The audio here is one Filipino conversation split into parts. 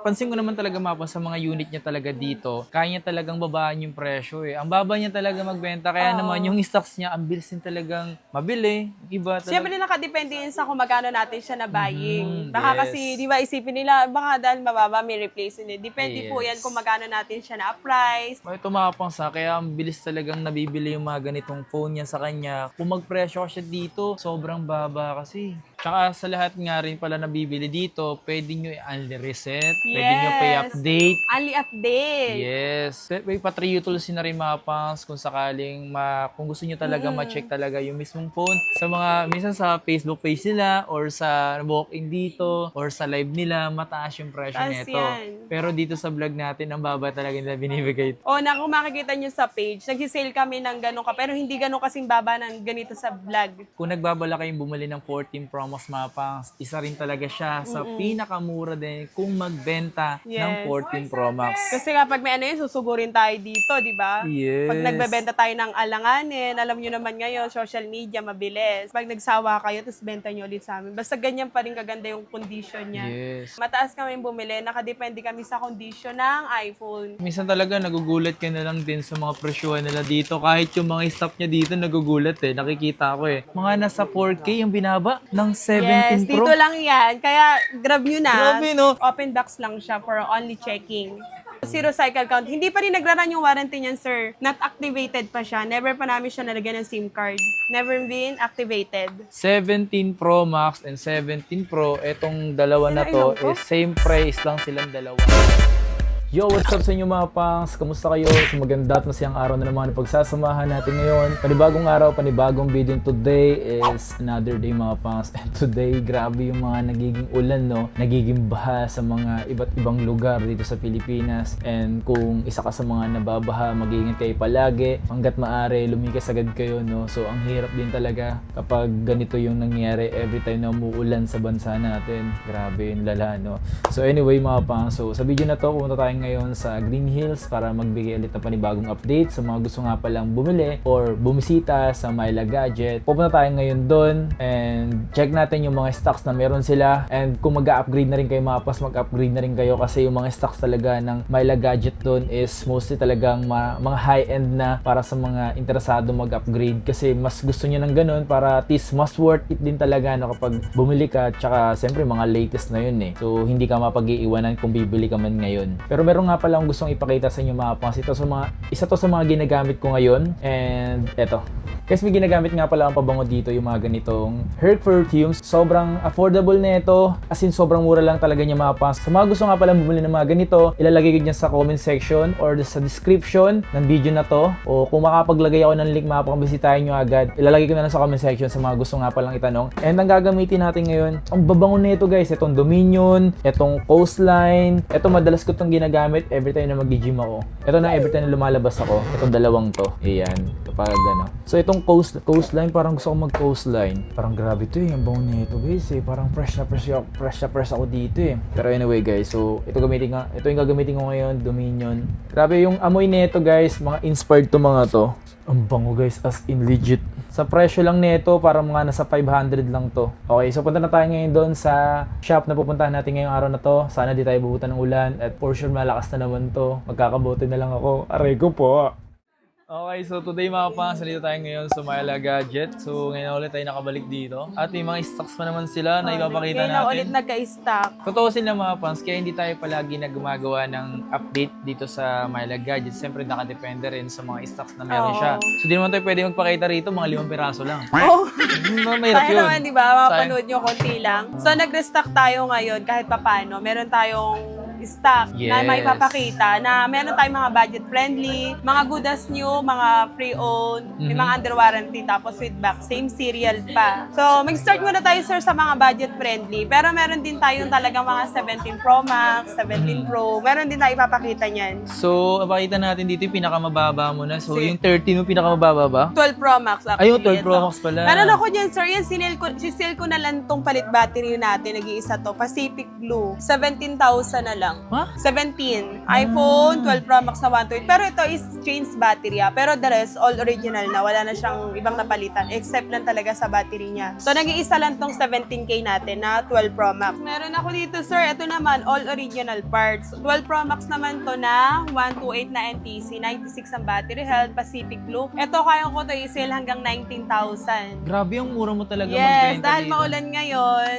pansin ko naman talaga mapa sa mga unit niya talaga dito, kaya niya talagang babaan yung presyo eh. Ang baba niya talaga magbenta, kaya naman yung stocks niya, ang bilis din talagang mabili. Iba talaga. Siyempre nakadepende yun sa kung magkano natin siya na buying. Baka yes. kasi, di ba, isipin nila, baka dahil mababa may replacement. Depende po yan kung magkano natin siya na-price. May tumapang sa, kaya ang bilis talagang nabibili yung mga ganitong phone niya sa kanya. Kung magpresyo ka siya dito, sobrang baba kasi. Tsaka sa lahat nga rin pala nabibili dito, pwede nyo i-unli reset, pwede nyo pay update. Unli update. Yes. May Patrio tools na rin mga pangs kung sakaling kung gusto nyo talaga ma-check talaga yung mismong phone. Sa mga, minsan sa Facebook page nila or sa walk-in dito or sa live nila, mataas yung presyo nito. Pero dito sa vlog natin, ang baba talaga nila binibigay. O na kung makikita nyo sa page, nag-sale kami ng gano'n pero hindi gano'n kasing baba ng ganito sa vlog. Kung nagbabala kayong bumili ng 14 Pro Max mga pangs, isa rin talaga siya sa pinakamura din kung magbenta ng 14 Pro Max. Kasi kapag may ano yun, susugurin tayo dito, di ba? Yes. Pag nagbebenta tayo ng alanganin, alam nyo naman ngayon, social media, mabilis. Pag nagsawa kayo, tapos benta nyo ulit sa amin. Basta ganyan pa rin kaganda yung condition niya. Yes. Mataas kami bumili, nakadepende kami sa condition ng iPhone. Minsan talaga nagugulat ka na lang din sa mga presyuhan nila dito. Kahit yung mga staff niya dito nagugulat eh. Nakikita ko eh. Mga nasa 4K yung binaba ng 17 Yes, Pro. dito lang yan. Kaya grab nyo na. Grabe no? Open box lang siya for only checking. Zero cycle count. Hindi pa rin nagra-run yung warranty niyan, sir. Not activated pa siya. Never pa namin siya nalagyan ng SIM card. Never been activated. 17 Pro Max and 17 Pro, etong dalawa na to is same price lang silang dalawa. Yo, what's up sa inyo mga pangs? Kamusta kayo? So maganda at masayang araw na naman ang pagsasamahan natin ngayon. Panibagong araw, panibagong video. Today is another day mga pangs. And today, grabe yung mga nagiging ulan, no? Nagiging baha sa mga iba't ibang lugar dito sa Pilipinas. And kung isa ka sa mga nababaha, mag-iingat kayo palagi. Hanggat maaari, lumikas agad kayo, no? So ang hirap din talaga kapag ganito yung nangyayari every time na umuulan sa bansa natin. Grabe yung lala, no? So anyway mga pangs, so sa video na to, pumunta tayo ngayon sa Green Hills para magbigay ulit ng panibagong update sa mga gusto nga palang bumili or bumisita sa Myla Gadget. Pupunta tayo ngayon doon and check natin yung mga stocks na meron sila, and kung mag-upgrade na rin kayo mga pas, mag-upgrade na rin kayo kasi yung mga stocks talaga ng Myla Gadget doon is mostly talagang mga high-end na para sa mga interesado mag-upgrade kasi mas gusto nyo ng ganun para at least mas worth it din talaga no, kapag bumili ka, tsaka siyempre mga latest na yun eh. So hindi ka mapag-iiwanan kung bibili ka man ngayon. Pero meron nga pala akong gustong ipakita sa inyo mga pangas. Isa to sa mga ginagamit ko ngayon. And eto. Kasi may ginagamit nga pala ang pabango dito, yung mga ganitong Herc perfumes. Sobrang affordable na ito. As in, sobrang mura lang talaga niya mga pangas. Sa mga gusto nga pala bumili ng mga ganito, ilalagay ko dyan sa comment section or sa description ng video na to. O kung makapaglagay ako ng link, makapag-bisitahin nyo agad. Ilalagay ko na lang sa comment section sa mga gusto nga palang itanong. And ang gagamitin natin ngayon, ang babango na ito guys. Itong Dominion, itong Coastline. Ito madalas ko itong ginagamit every time na mag-gym ako. Ito na every time na lumalabas ako. Itong dalawang to. Ayan. Kapag ano. So itong Coastline, parang gusto ko mag-Coastline. Parang grabe to eh. Ang bango na ito guys eh. Parang fresh na fresh ako dito eh. Pero anyway guys, so ito yung gagamitin ko ngayon, Dominion. Grabe yung amoy nito guys. Mga inspired to mga to. Ang bango guys, as in legit. Sa presyo lang nito, parang mga nasa 500 lang to. Okay, so punta na tayo ngayon doon sa shop na pupuntahan natin ngayong araw na to. Sana di tayo bubutan ng ulan at for sure malakas na naman to. Magkakabote na lang ako. Aray ko po. Okay, so today mga pangas, dito tayo ngayon sa Myla Gadget. So ngayon ulit tayo nakabalik dito. At may mga stocks pa naman sila na ipapakita natin. Ngayon ulit nagka-stock. Totoo sila mga pangas, kaya hindi tayo palagi na gumagawa ng update dito sa Myla Gadget. Siyempre nakadepende rin sa mga stocks na meron siya. So di naman tayo pwede magpakita rito, mga 5 piraso lang. Oh, Mahirap tayo yun. naman, di ba? Mapanood nyo konti lang. So nag-restock tayo ngayon kahit papano. Meron tayong stock na may papakita na meron tayong mga budget friendly, mga good as new, mga pre-owned, may mga under warranty, tapos with back, same serial pa. So mag-start muna tayo sir sa mga budget friendly, pero meron din tayong talagang mga 17 Pro Max, 17 Pro, meron din tayo ipapakita niyan. So ipakita natin dito yung pinakamababa mo na. So yung 13 mo pinakamababa ba? 12 Pro Max actually. Ay, yung 12 Pro Max pala. Meron ako dyan sir, yan sinil ko na lang tong palit battery natin, nag-iisa to, Pacific Blue, 17,000 na lang. Ha? 17. iPhone 12 Pro Max na 128. Pero ito is changed battery pero the rest, all original na. Wala na siyang ibang napalitan except lang talaga sa battery niya. So, nag-iisa lang tong 17K natin na 12 Pro Max. Meron ako dito, sir. Ito naman, all original parts. 12 Pro Max naman to na 128 na NTC. 96 ang battery health, Pacific Blue. Ito, kaya ko to i-sale hanggang 19,000. Grabe, ang mura mo talaga Yes, magbenta dahil dito. maulan ngayon.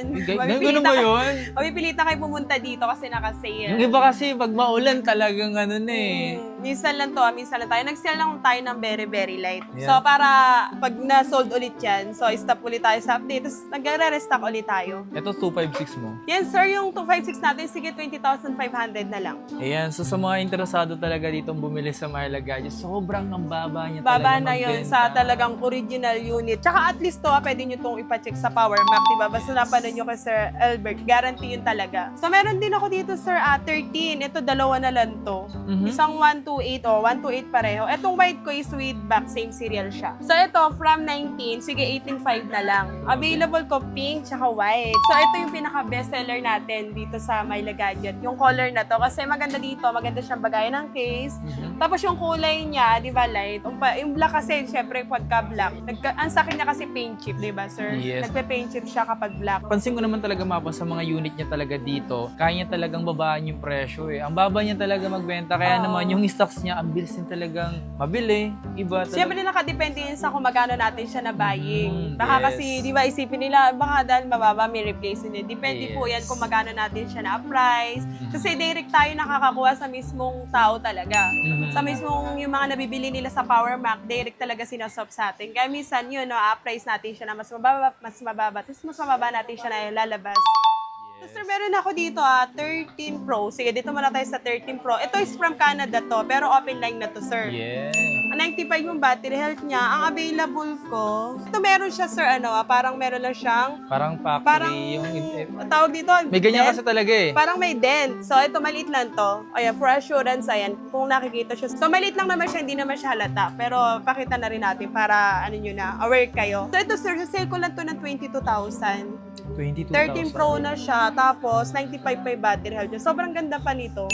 Ganun ba yun? Mapipilitan kayo pumunta dito kasi naka-sale. Yung iba kasi, pag maulan talagang ano na eh. Minsan lang to, minsan lang tayo. Nag-sell lang tayo ng very, very light. Yeah. So, para pag na-sold ulit yan, so stop ulit tayo sa update, tapos nagre-restock ulit tayo. Ito, 256 mo. Yan, sir, yung 256 natin, sige, 20,500 na lang. Ayan, so sa mga interesado talaga dito bumili sa Myla Gadgets, sobrang ang baba niya Baba talaga na yun magbenta. sa talagang original unit. Tsaka at least to, pwede nyo itong ipacheck sa Power Mac, diba? Basta napanood nyo kay Sir Albert, guarantee yun talaga. So, meron din ako dito, sir, 13. Ito, dalawa na lang to. Isang 128, 128 pareho. Etong white ko is with back, same serial siya. So, ito, from 19, sige, 18.5 na lang. Available ko pink, tsaka white. So, ito yung pinaka-bestseller natin dito sa Myla Gadget. Yung color na to, kasi maganda dito, maganda siyang bagayan ng case. Tapos yung kulay niya, di ba, light? Yung black kasi, syempre, pagka black, ang sa akin niya kasi paint chip, di ba, sir? Yes. Nagpe-paint chip siya kapag black. Pansin ko naman talaga mapa sa mga unit niya talaga dito, kaya niya talagang babaan yung presyo eh. Ang baba niya talaga magbenta, kaya naman yung stocks niya, ang bilis din talagang mabili. Iba talaga. Siyempre nakadepende yun sa kung magkano natin siya na buying. Baka yes. kasi, di ba, isipin nila, baka dahil mababa, may replace din. Depende po yan Yes. kung magkano natin siya na price. Kasi direct tayo nakakakuha sa mismong tao talaga. Sa mismong yung mga nabibili nila sa Power Mac, direct talaga sinasop sa atin. Kaya minsan yun, no, price natin siya na mas mababa. Tapos mas mababa natin siya na lalabas. Yes. Sir, meron ako dito 13 Pro. Sige, dito muna tayo sa 13 Pro. Ito is from Canada to, pero open line na to, sir. Yeah. 95 yung battery health niya. Ang available ko, ito meron siya, sir, parang meron lang siyang, Parang factory Parang- yung... tawag dito, May ganyan dent. kasi talaga eh. Parang may dent. So, ito maliit lang to. Ayan, for assurance, ayan, kung nakikita siya. So, maliit lang naman siya, hindi naman siya halata. Pero, pakita na rin natin para, nyo na, aware kayo. So, ito, sir, sa sale ko lang to ng 22,000. 22,000. 13 Pro na siya, tapos 95 pa yung battery health niya. Sobrang ganda pa nito.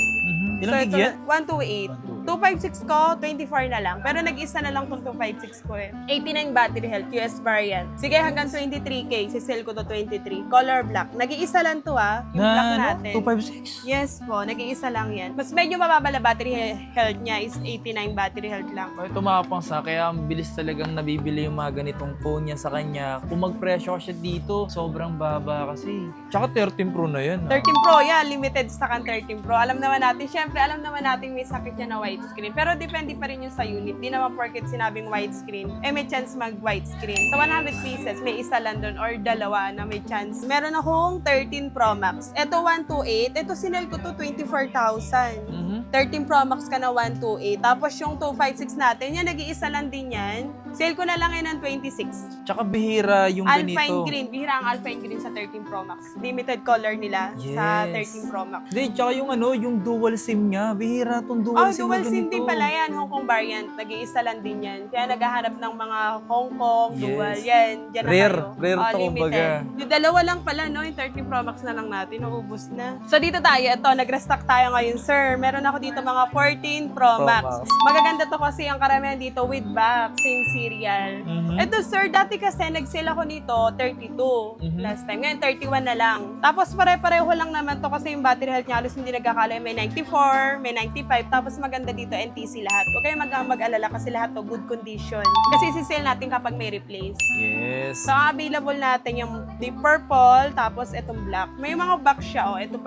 Ilang gig yan? 128. 256 ko, 24 na lang. Pero nag-isa na lang kung 256 ko eh. 89 battery health, US variant. Sige, hanggang 23K. Sisell ko to 23. Color black. Nag-iisa lang to yung black natin. 256? Yes po, nag-iisa lang yan. Mas medyo mababa na battery health niya is 89 battery health lang. Ito makapangsa, kaya ang bilis talagang nabibili yung mga ganitong phone niya sa kanya. Kung mag-presyo siya dito, sobrang baba kasi. Tsaka 13 Pro na yun. 13 Pro, yeah, limited stock ang 13 Pro. Alam naman natin, syempre, alam naman natin may sakit niya na widescreen. Pero depende pa rin yun sa unit. Di naman porket sinabing widescreen, may chance mag-widescreen. Sa 100 pieces, may isa lang doon or dalawa na may chance. Meron akong 13 Pro Max. Ito 128. Ito sinel ko to 24,000. 13 Pro Max ka na 128. Tapos yung 256 natin, yan, nag-iisa lang din yan. Sale ko na lang yan ng 26. Tsaka bihira yung Alpine ganito. Green. Bihira ang Alpine Green sa 13 Pro Max. Limited color nila sa Yes. 13 Pro Max. Hindi, tsaka yung yung dual SIM niya. Bihira tong dual SIM Dual na SIM ganito. din pala yan. Hong Kong variant. Nag-iisa lang din yan. Kaya naghahanap ng mga Hong Kong, Yes. dual. Yan. Diyan na Rare. kayo. Rare to, Limited. kumbaga. Yung dalawa lang pala, no? Yung 13 Pro Max na lang natin. Naubos na. So dito tayo. Ito, nag-restock tayo ngayon, sir. Meron ako dito mga 14 Pro Pro Max. Max. Magaganda to kasi ang karamihan dito with back. Same serial. Ito, sir, dati kasi nag-sale ako nito 32 last time. Ngayon, 31 na lang. Tapos pare-pareho lang naman to kasi yung battery health niya halos hindi nagkakala. May 94, may 95, tapos maganda dito NTC lahat. Huwag kayong mag-alala kasi lahat to good condition. Kasi isi-sale natin kapag may replace. Yes. So, ang available natin yung deep purple, tapos itong black. May mga box siya, ito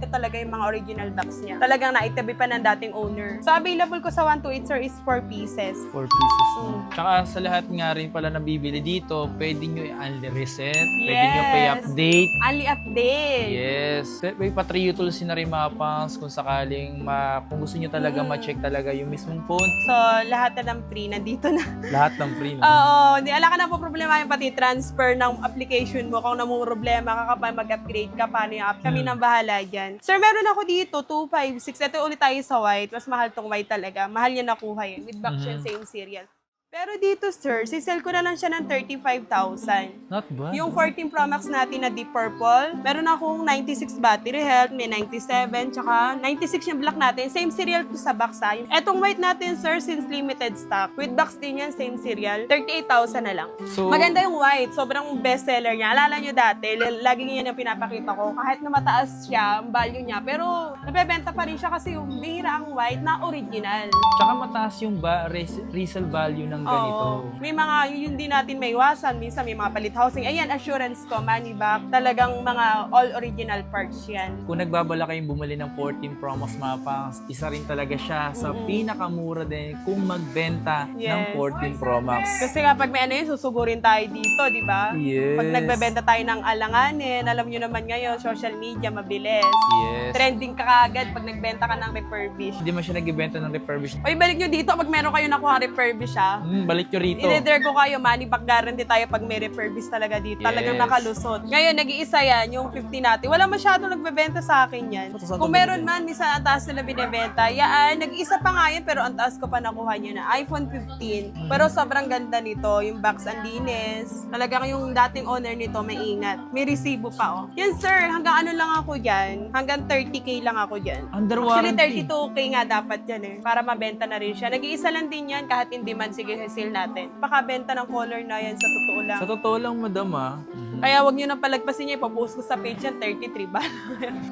talaga yung mga original box niya. Talagang naitabi pa ng dating owner. So, available ko sa 128, sir, is 4 pieces. 4 pieces. Tsaka sa lahat nga rin pala nabibili dito, pwede nyo i-unli reset, pwede nyo pay-update. Only update. Yes. May pa-3 tools na rin mga pangs kung sakaling kung gusto nyo talaga ma-check talaga yung mismong phone. So, lahat na ng free, nandito na. Lahat ng free. Oo, hindi ala ka na po problema yung pati transfer ng application mo. Kung namang problema ka kapag mag-upgrade ka, paano yung app? Kami nang bahala dyan. Sir, meron ako dito, 256. Ito ulit tayo sa white. Mas mahal tong white talaga. Mahal niya nakuha yun. With box yan, same serial. Pero dito, sir, sisell ko na lang siya ng 35,000. Not bad. Yung 14 Pro Max natin na Deep Purple, meron akong 96 battery health, may 97, tsaka 96 yung black natin. Same serial to sa box ha. Etong white natin, sir, since limited stock. With box din yan, same serial. 38,000 na lang. So, Maganda yung white. Sobrang best seller niya. Alala nyo dati, lagi yan yung pinapakita ko. Kahit na mataas siya, ang value niya. Pero, nabebenta pa rin siya kasi yung bihira ang white na original. tsaka mataas yung resale value ng ganito. Oo. May mga, yun din natin may iwasan. Minsan may mga palit housing. Ayan, assurance ko, money back. Talagang mga all original parts yan. Kung nagbabala kayong bumili ng 14 Pro Max mga pangs, isa rin talaga siya sa pinakamura din kung magbenta ng Yes. 14 Pro Max. Kasi kapag may ano yun, susugurin tayo dito, di ba? Yes. Pag nagbebenta tayo ng alanganin, alam nyo naman ngayon, social media, mabilis. Yes. Trending ka kaagad pag nagbenta ka ng refurbished. Hindi man siya nagbebenta ng refurbished. Oy, balik nyo dito pag meron kayo nakuha refurbish ha. Balik nyo rito. I-dare ko kayo, money back guarantee tayo pag may refurbish talaga dito. Yes. Talagang nakalusot. Ngayon, nag-iisa yan, yung 50 natin. Wala masyadong nagbebenta sa akin yan. Saan Kung to meron binibenta? man, minsan ang taas nila binibenta. Yan, nag-iisa pa nga yan, pero ang taas ko pa nakuha nyo na. iPhone 15. Pero sobrang ganda nito. Yung box ang linis. Talagang yung dating owner nito, may ingat. May resibo pa, oh. Yan, sir. Hanggang ano lang ako dyan. Hanggang 30K lang ako dyan. Under Actually, warranty. 32K nga dapat yan eh. Para mabenta na rin siya. Nag-iisa lang din yan kahit hindi man sige sale natin. Pakabenta ng color na yan sa totoo lang. Sa totoo lang, madam Kaya wag nyo nang palagpasin niya. Ipapost ko sa page yan, 33 ba?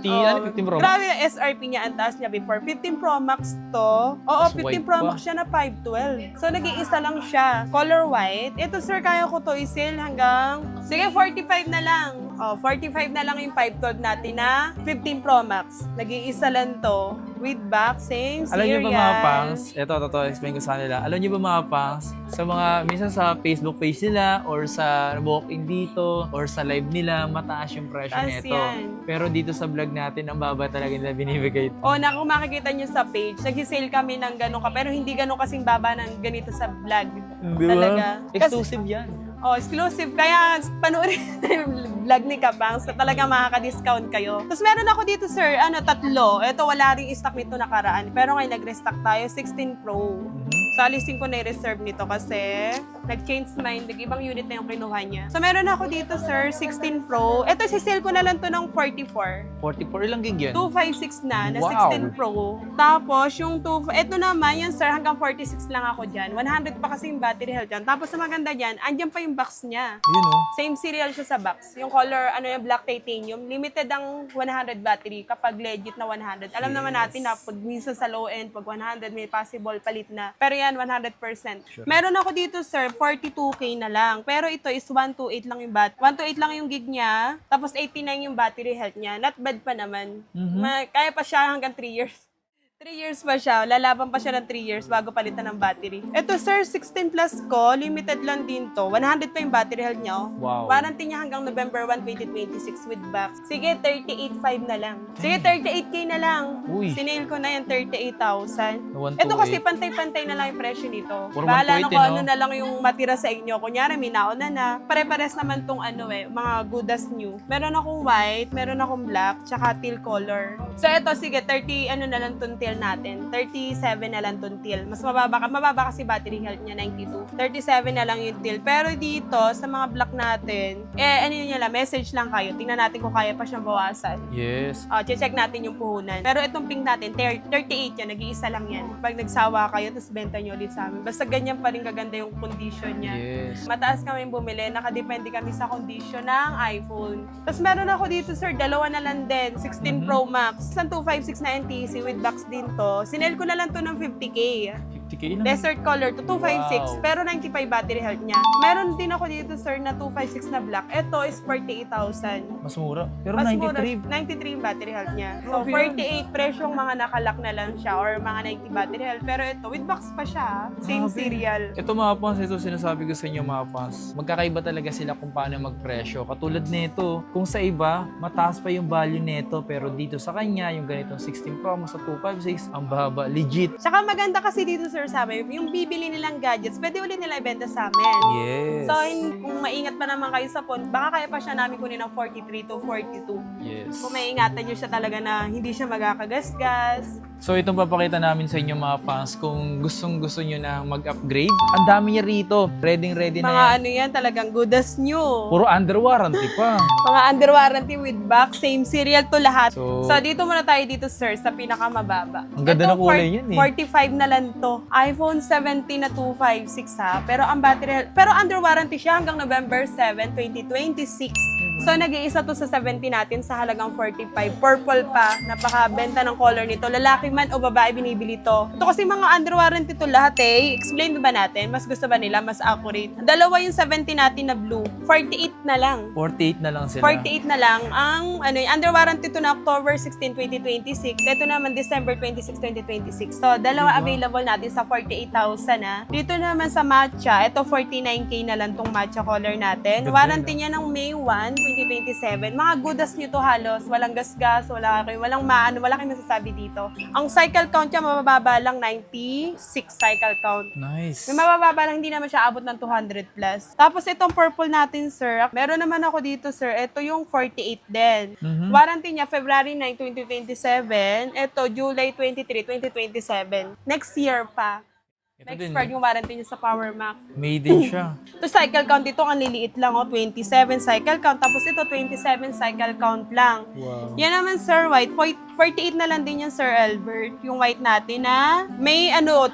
Ano, 15 Pro Max? Grabe yung SRP niya. Ang taas niya before. 15 Pro Max to. Oo, Mas 15 white Pro pa. Max siya na 512. So, nag-iisa lang siya. Color white. Ito, sir, kaya ko to i-sale hanggang... Sige, 45 na lang. Oh, 45 na lang yung 512 natin na 15 Pro Max. Nag-iisa lang to. With box, same Alam niyo ba mga serial. pangs, ito, explain ko sa kanila. Alam niyo ba mga pangs, sa mga, minsan sa Facebook page nila, or sa walk-in dito, or sa live nila, mataas yung presyo Taas nito. yan. Pero dito sa vlog natin, ang baba talaga nila binibigay. O, na kung makikita nyo sa page, nag-sale kami ng gano'n ka, pero hindi gano'n kasing baba ng ganito sa vlog. Talaga. Exclusive yan. Oh, exclusive. Kaya panoorin yung vlog ni Kapangs na talaga makaka-discount kayo. Tapos meron ako dito, sir, tatlo. Ito, wala ring stock nito nakaraan. Pero ngayon, nag-restock tayo, 16 Pro. So, alisin ko na i-reserve nito kasi nag-change mind. Ibang unit na yung kinuha niya. So, meron ako dito, sir, 16 Pro. Ito, si-sale ko na lang to ng 44. 44 ilang gig yan? 256 na Wow. 16 Pro. Tapos, yung ito naman, yan sir, hanggang 46 lang ako dyan. 100 pa kasi yung battery health dyan. Tapos, sa maganda dyan, andyan pa yung box niya. Yun Same serial siya sa box. Yung color, yung black titanium, limited ang 100 battery kapag legit na 100. Alam naman natin na pag minsan sa low end, pag 100 may possible palit na. Pero yan, 100%. Sure. Meron ako dito, sir, 42K na lang. Pero ito is 128 lang yung 128 lang yung gig niya. Tapos 89 yung battery health niya. Not bad pa naman. Kaya pa siya hanggang 3 years. 3 years pa siya. Lalaban pa siya ng 3 years bago palitan ng battery. Ito, sir, 16 plus ko. Limited lang din to. 100 pa yung battery health niya. Oh. Wow. Warranty niya hanggang November 1, 2026 with box. Sige, 38.5 na lang. Sige, 38K na lang. Uy. Sinail ko na yan, 38,000. Na 128. Ito kasi pantay-pantay na lang yung presyo nito. Puro Bahala na 120, kung no? ano na lang yung matira sa inyo. Kunyari, may nauna na. Pare-pares naman tong mga good as new. Meron akong white, meron akong black, tsaka teal color. So ito, sige, 30, na lang tong teal natin. 37 na lang tong teal. Mas mababa kasi battery health niya, 92. 37 na lang yung teal. Pero dito, sa mga black natin, yun lang, message lang kayo. Tingnan natin kung kaya pa siyang bawasan. Yes. Check natin yung puhunan. Pero itong pink natin, 38 yan, nag-iisa lang yan. Pag nagsawa kayo, tapos benta nyo ulit sa amin. Basta ganyan pa rin kaganda yung condition niya. Yes. Mataas kami bumili, nakadepende kami sa condition ng iPhone. Tapos meron ako dito, sir, dalawa na lang din, 16 Pro Max. Isang 256 na NTC with box din to. Sinel ko na lang to ng 50K. 50K lang. Desert color to 256, Wow. pero 95 battery health niya. Meron din ako dito, sir, na 256 na black. Ito is 48,000. Mas mura. Pero Mas 93. mura, 93 yung battery health niya. So, Grabe yan. 48 presyong mga nakalock na lang siya or mga 90 battery health. Pero ito, with box pa siya. Same Grabe. serial. Ito mga pans, ito sinasabi ko sa inyo mga pans. Magkakaiba talaga sila kung paano magpresyo. Katulad nito, kung sa iba, mataas pa yung value nito. Pero dito sa kanya, yung ganitong 16 Pro Max sa 256, ang baba. Legit. Tsaka maganda kasi dito, sir, sa amin, yung bibili nilang gadgets, pwede ulit nila ibenta sa amin. Yes. So, kung maingat pa naman kayo sa phone, baka kaya pa siya namin kunin ng 43 to 42. Yes. Kung maiingatan nyo siya talaga na hindi siya magkakagasgas. So itong papakita namin sa inyo mga pangs kung gustong-gusto nyo na mag-upgrade. Ang dami niya rito. Ready na Mga yan. ano yan, talagang good as new. Puro under warranty pa. Mga under warranty with box, same serial to lahat. So, So, dito muna tayo dito, sir, sa pinakamababa. Ang ganda Ito, ng kulay niyan, eh. 45 na lang to. iPhone 17 na 256 ha. Pero ang battery, pero under warranty siya hanggang November 7, 2026. So, nag-iisa to sa 70 natin sa halagang 45. Purple pa. Napakabenta ng color nito. Lalaki man o babae binibili to. Ito kasi mga under warranty to lahat eh. Explain ba natin? Mas gusto ba nila? Mas accurate. Dalawa yung 70 natin na blue. 48 na lang. 48 na lang sila. 48 na lang ang under warranty to na October 16, 2026. Ito naman December 26, 2026. So, dalawa available natin sa 48,000 na. Dito naman sa matcha, ito 49K na lang tong matcha color natin. Ganda, Warranty niya ng May 1, 2027. Mga goodas nyo to halos. Walang gasgas, wala kayong masasabi dito. Ang cycle count niya mababa lang 96 cycle count. Nice. May mababa lang, hindi naman siya abot ng 200 plus. Tapos itong purple natin, sir. Meron naman ako dito, sir. Ito yung 48 din. Warranty niya, February 9, 2027. Ito, July 23, 2027. Next year pa. Ito Next din. part yung warranty niya sa Power Mac. Made in siya. Ito cycle count dito, ang liliit lang, 27 cycle count. Tapos ito, 27 cycle count lang. Wow. Yan naman, Sir White. 48 na lang din yan, Sir Albert. Yung white natin na may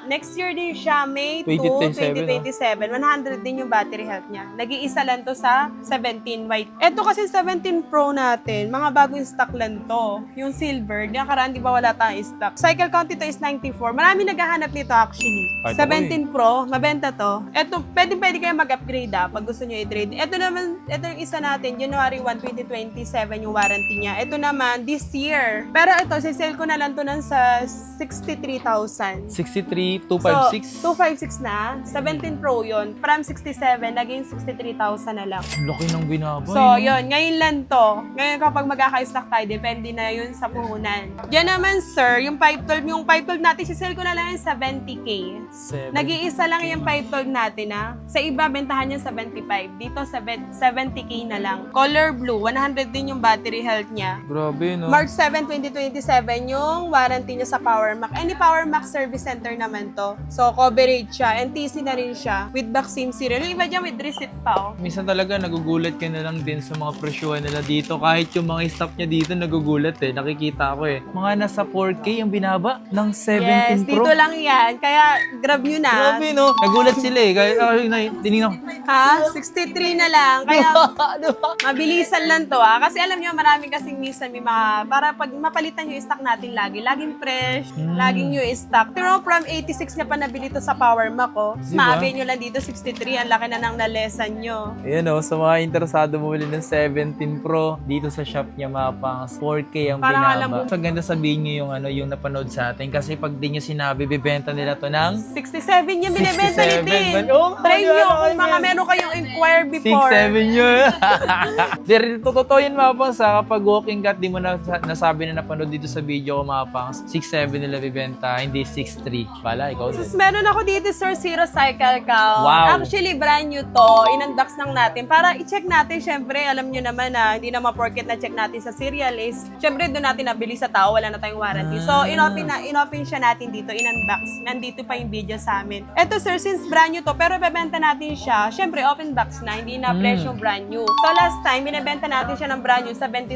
next year din siya, May 2, 2027. 100 din yung battery health niya. Nag-iisa lang to sa 17 white. Ito kasi 17 Pro natin, mga bagong stock lang to. Yung silver, nakaraan di ba wala tayong stock. Cycle count ito is 94. Marami naghahanap nito actually. Kahit 17 Pro, mabenta to. Ito, pwede kayo mag-upgrade pag gusto nyo i-trade. Ito naman, ito yung isa natin, January 1, 2027 yung warranty niya. Ito naman, this year. Pero ito, sisale ko na lang to ng sa 63,000. 63,256. So, 256 na. 17 Pro yon. From 67, naging 63,000 na lang. Ang laki ng binabay. So, yun. Ngayon lang to. Ngayon kapag magkaka-stock tayo, depende na yun sa puhunan. Yan naman, sir, yung 512, natin, sisale ko na lang yung 70K. Nag-iisa lang yung 512 natin, ha. Sa iba, bentahan niya 75. Dito, 70K na lang. Color blue, 100 din yung battery health niya. Grabe, no? March 7, 2027, yung warranty niya sa Power Mac. Any Power Mac service center naman to. So, coverage siya. NTC na rin siya. With vaccine serial. Yung iba dyan with receipt pa, oh. Minsan talaga nagugulat ka na lang din sa mga presyuhan nila dito. Kahit yung mga stock niya dito nagugulat eh. Nakikita ko eh. Mga nasa 4K ang binaba ng 17 Yes, Pro. dito lang yan. Kaya, grab nyo na. Grabe, no? Nagulat sila eh. Kaya tinignan ko. Ha? 63 na lang. Kaya, mabilisan lang to, ha? Kasi alam nyo, marami kasing minsan may mga, para pag mapalitan yung stock natin laging fresh, laging new stock. Pero from 86 niya pa nabili to sa Power Mac, oh. Diba? Maabi nyo lang dito, 63. Ang laki na nang nalesan nyo. Ayan o, sa mga interesado bumili ng 17 Pro, dito sa shop niya mapang 4K ang Parang alam binaba. mo- So, ganda sabihin niyo yung napanood sa atin. Kasi pag di niyo sinabi, bibenta nila to ng 67 yung binibenta 67 ni Tin. man. Oh, Try nyo ano kung mga yan? meron kayong inquire before. 6-7 yun. Totoo yun mga pangs ha. Kapag walking cat, di mo nasabi na napanood dito sa video ko mga pangs. 6-7 nila bibenta, hindi 6-3. Bala, ikaw din. Tapos meron ako dito, Sir, Zero Cycle Count. Wow. Actually, brand new to. In-unbox lang natin. Para i-check natin, syempre, alam nyo naman na hindi naman porket na-check natin sa serial is, syempre, doon natin nabili sa tao, wala na tayong warranty. So, in-open siya natin dito, in-unbox. Nandito pa yung video sa amin. Eto, sir, since brand new to, pero bebenta natin siya, syempre, open box na, hindi na presyo brand new. So, last time, binibenta natin siya ng brand new, 77.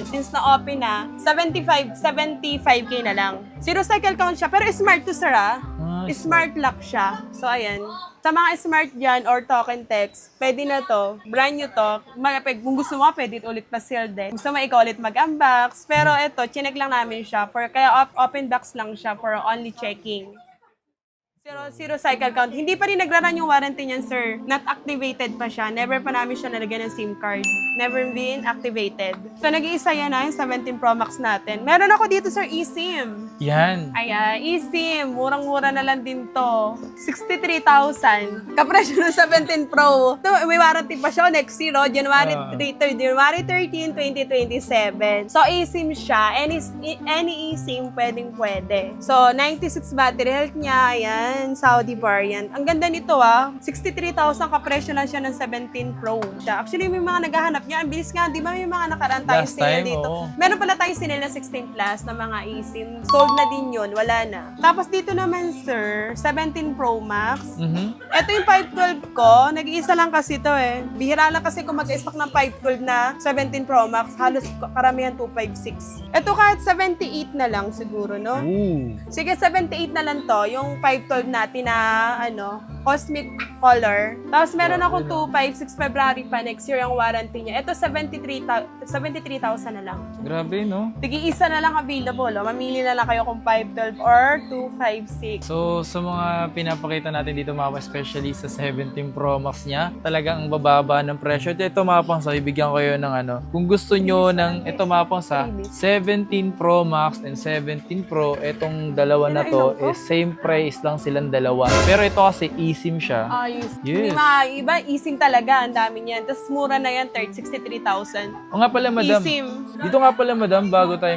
Since na-open na, 75K na lang. Zero cycle count siya, pero smart to, sir, ah. Smart lock siya. So, ayan. Sa mga smart dyan or token text, pwede na to. Brand new to. Kung gusto mo, pwede ulit pa-seal din. Gusto mo, ikaw ulit mag-unbox. Pero ito, chinek lang namin siya. Kaya open box lang siya for only checking. Zero cycle count. Hindi pa rin nagraran yung warranty niyan, sir. Not activated pa siya. Never pa namin siya nalagyan ng SIM card. Never been activated. So, nag-iisa yan na yung 17 Pro Max natin. Meron ako dito, sir, eSIM. Yan. Ayan, eSIM. Murang-mura na lang din to. 63,000. Kapresyo ng 17 Pro. Ito, may warranty pa siya next year, oh, January 13, 2027. So, eSIM siya. Any eSIM pwede. So, 96 battery health niya. Ayan. Yan, Saudi variant. Ang ganda nito 63,000 kapresyo lang siya ng 17 Pro siya. Actually, may mga naghahanap niya. Ang bilis nga, di ba may mga nakaraan tayong Last sale time, dito. oo. Meron pala tayong sale na 16 plus na mga eSIM. Sold na din yun, wala na. Tapos dito naman, sir, 17 Pro Max. Ito yung 512 ko. Nag-iisa lang kasi ito Bihira lang kasi kung mag-stock ng 512 na 17 Pro Max, halos karamihan 256. Ito kahit 78 na lang siguro, no? Ooh. Sige, 78 na lang to. Yung 512 natin na, cosmic color. Tapos meron akong 256 February pa next year ang warranty niya. Ito, 73,000 na lang. Grabe, no? Tig-iisa na lang available. Mamili na lang kayo kung 512 or 256. So, sa mga pinapakita natin dito, mga especially sa 17 Pro Max niya, talagang ang bababa ng presyo. Ito, mga pangsa, ibigyan ko kayo ng kung gusto nyo ng, ito mga pangsa, 17 Pro Max and 17 Pro, itong dalawa na to, is same price lang silang dalawa. Pero ito kasi eSIM siya. Ayos. Yes. Hindi iba, eSIM talaga. Ang dami niyan. Tapos mura na yan, 63,000. O nga pala, madam. eSIM. Dito nga pala, madam, bago tayo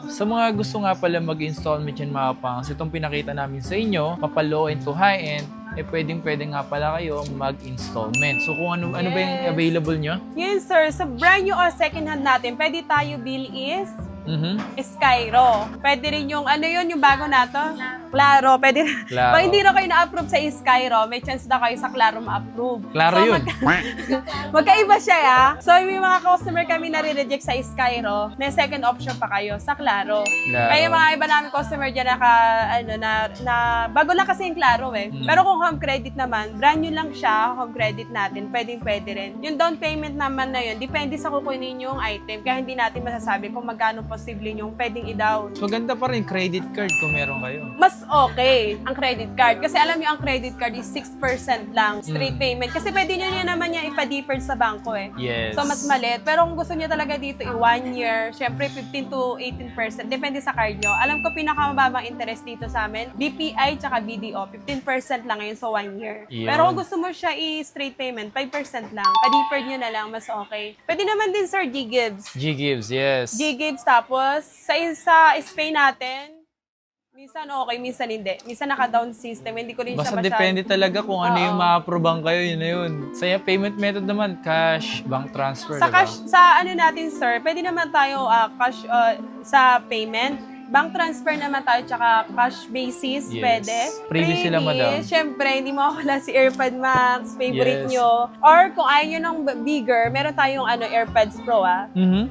sa mga gusto nga pala mag-installment yan, mga pangs, itong pinakita namin sa inyo, mapa-low end to high end, pwedeng nga pala kayo mag-installment. So, kung ano ba yung available nyo? Yes, sir. Sa brand new or second hand natin, pwede tayo bill is Skyro. Pwede rin yung, yung bago na to? Claro. Pwede rin. Claro. Pag hindi na kayo na-approve sa Skyro, may chance na kayo sa Claro ma-approve. Claro yun. Magkaiba siya, So, may mga customer kami na re-reject sa Skyro, may second option pa kayo sa Claro. Claro. Kaya mga iba namin customer dyan na bago lang kasi yung Claro Pero kung home credit naman, brand new lang siya, home credit natin, pwede rin. Yung down payment naman na yun, depende sa kukunin yung item, kaya hindi natin masasabi kung magkano posible yung pwedeng i-down. So, ganda pa rin credit card kung meron kayo. Mas okay ang credit card. Kasi alam niyo ang credit card is 6% lang, straight payment. Kasi pwede niyo naman niya ipa-defer sa bangko Yes. So, mas maliit. Pero kung gusto niyo talaga dito, 1 year, syempre 15 to 18%. Depende sa card niyo. Alam ko pinakamababang interest dito sa amin, BPI tsaka BDO. 15% lang ngayon sa 1 year. Yun. Pero kung gusto mo siya i-straight payment, 5% lang. Pa-defer niyo na lang, mas okay. Pwede naman din, sir, G-Gibbs. G-Gibbs, yes. G-Gibbs, tapos sa Spay natin, minsan okay, minsan hindi. Minsan naka-down system, hindi ko rin siya Basta masyado. depende talaga kung ano yung ma-approve kayo, yun na yun. Sa payment method naman, cash, bank transfer, Sa diba? cash, sa natin, sir, pwede naman tayo cash sa payment. Bank transfer naman tayo, tsaka cash basis, Yes. pwede. Previous sila, madam. Siyempre, hindi mawawala si AirPod Max, favorite Yes. nyo. Or kung ayaw nyo ng bigger, meron tayong AirPods Pro,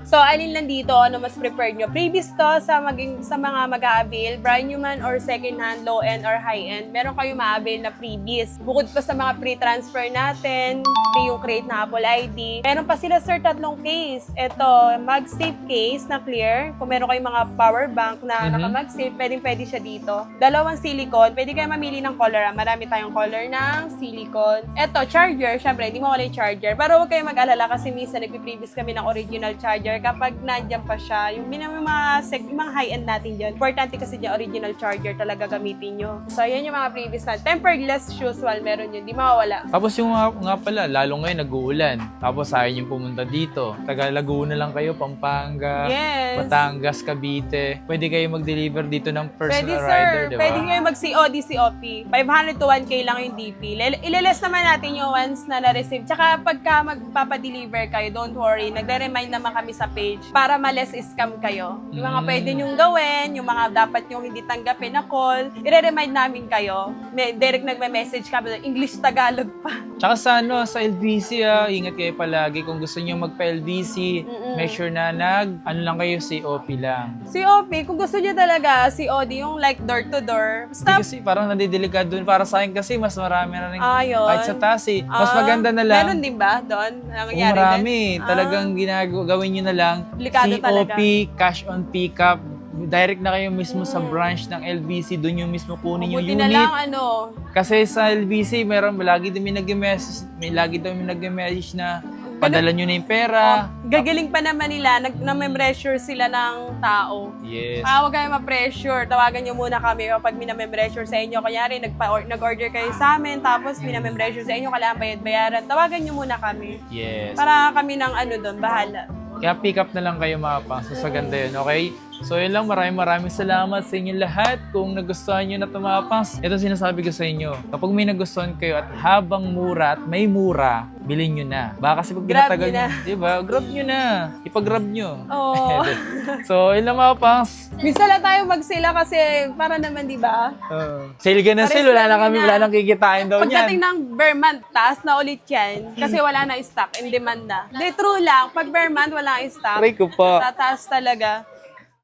So, alin lang dito, mas prepared nyo. Previous to sa mga mag-a-avail, brand new man or second hand, low end or high end, meron kayong ma-avail na freebies. Bukod pa sa mga pre-transfer natin, free yung create na Apple ID. Meron pa sila, sir, 3 case. Ito, MagSafe case na clear. Kung meron kayong mga power bank na naka-MagSafe, pwede siya dito. 2 silicone. Pwede kayo mamili ng color. Marami tayong color ng silicone. Ito, charger. Syempre, hindi mo wala yung charger. Pero huwag kayo mag-alala kasi minsan nagpiprevious kami ng original charger kapag nandiyan pa siya. Yung mga high-end natin dyan. Importante kasi dyan, original charger talaga gamitin nyo. So, yan yung mga previous na. Tempered glass usual, meron yun. Di mawawala. Tapos yung nga pala, lalo ngayon nag-uulan. Tapos ayaw yung pumunta dito. Taga Laguna lang kayo, Pampanga, Yes. Batangas, Cavite. Pwede kayo mag-deliver dito ng personal Pwede, rider, sir. di ba? Pwede kayo mag-COD, COP. 500 to 1K lang yung DP. Ililess naman natin yung once na na-receive. Tsaka pagka magpapadeliver kayo, don't worry. Nagre-remind naman kami sa page para ma-less scam kayo. Yung mga pwede nyong gawin, yung mga dapat nyong hindi tanggapin na call, i-remind namin kayo. Direct nagme-message kami, English, Tagalog pa. Tsaka sa LBC, ingat kayo palagi. Kung gusto nyo magpa-LBC, make sure na lang kayo, COP lang. COP, kung gusto niya talaga, COD, yung like door-to-door. Hindi Stop. kasi parang nadidelikado dun. Para sa akin kasi mas marami na rin Ayun. kahit sa taas Mas maganda na lang. Meron din ba doon? Kung marami, talagang gawin nyo na lang. Delikado COP, talaga. cash on pickup. Direct na kayo mismo sa branch ng LBC. Doon yung mismo kunin yung Buti na unit. lang, Kasi sa LBC, lagi din may nag-message na padala nyo na yung pera. Gagaling pa naman nila, na-pressure sila ng tao. Yes. Huwag kayo ma-pressure. Tawagan nyo muna kami kapag minamempressure sa inyo. Kunyari, nag-order kayo sa amin, tapos minamempressure sa inyo, kailangan bayaran. Tawagan nyo muna kami. Yes. Para kami ng doon, bahala. Kaya pick up na lang kayo mga pangs. So, sa ganda yun, okay? So, yun lang. Maraming salamat sa inyo lahat. Kung nagustuhan nyo na ito mga pangs, ito sinasabi ko sa inyo. Kapag may nagustuhan kayo at habang mura at may mura, bilhin nyo na. Baka kasi pag Grab pinatagal nyo na. nyo, diba? Grab nyo na. Ipag-grab nyo. Oo. So, yun lang mga pangs. Minsan lang tayo magsila kasi para naman, di ba? Sale ka na Pares sale. Wala na lang kami. yun Wala na. nang kikitain daw Pagdating niyan. ng bare month, taas na ulit yan. Kasi wala na stock, in demand na. Di true lang, pag bare month, wala stock. Aray ko pa. Tataas talaga.